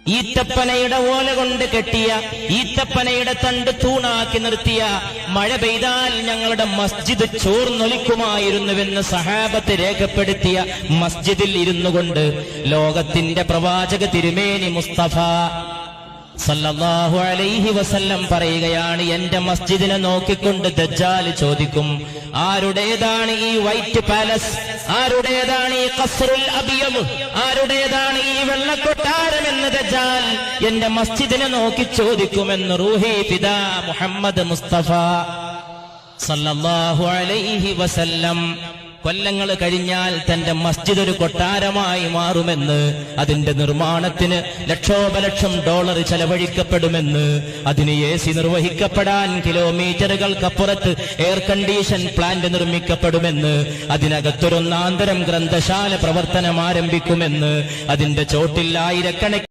ഈത്തപ്പനയുടെ ഓല കൊണ്ട് കെട്ടിയ, ഈത്തപ്പനയുടെ തണ്ട് തൂണാക്കി നിർത്തിയ, മഴ പെയ്താൽ ഞങ്ങളുടെ മസ്ജിദ് ചോർന്നൊലിക്കുമായിരുന്നുവെന്ന് സഹാബത്ത് രേഖപ്പെടുത്തിയ മസ്ജിദിൽ ഇരുന്നു കൊണ്ട് ലോകത്തിന്റെ പ്രവാചക തിരുമേനി മുസ്തഫ സല്ലല്ലാഹു അലൈഹി വസല്ലം പറയുകയാണ്, എന്റെ മസ്ജിദിനെ നോക്കിക്കൊണ്ട് ദജ്ജാൽ ചോദിക്കും, ആരുടേതാണ് ഈ വൈറ്റ് പാലസ്, ആരുടേതാണ് ഈ ഖസ്റുൽ അബിയത്, ആരുടേതാണ് ഈ വെള്ളക്കൊട്ടാരം എന്ന് ദജ്ജാൽ എന്റെ മസ്ജിദിനെ നോക്കി ചോദിക്കുമെന്ന് റൂഹി ഫിദാ മുഹമ്മദ് മുസ്തഫ സല്ലല്ലാഹു അലൈഹി വസല്ലം. കൊല്ലങ്ങൾ കഴിഞ്ഞാൽ തന്റെ മസ്ജിദ് ഒരു കൊട്ടാരമായി മാറുമെന്ന്, അതിന്റെ നിർമ്മാണത്തിന് ലക്ഷോപലക്ഷം ഡോളർ ചെലവഴിക്കപ്പെടുമെന്ന്, അതിന് AC നിർവഹിക്കപ്പെടാൻ കിലോമീറ്ററുകൾക്കപ്പുറത്ത് എയർ കണ്ടീഷൻ പ്ലാന്റ് നിർമ്മിക്കപ്പെടുമെന്ന്, അതിനകത്തൊരൊന്നാന്തരം ഗ്രന്ഥശാല പ്രവർത്തനം ആരംഭിക്കുമെന്ന്, അതിന്റെ ചോട്ടിൽ ആയിരക്കണക്കിന്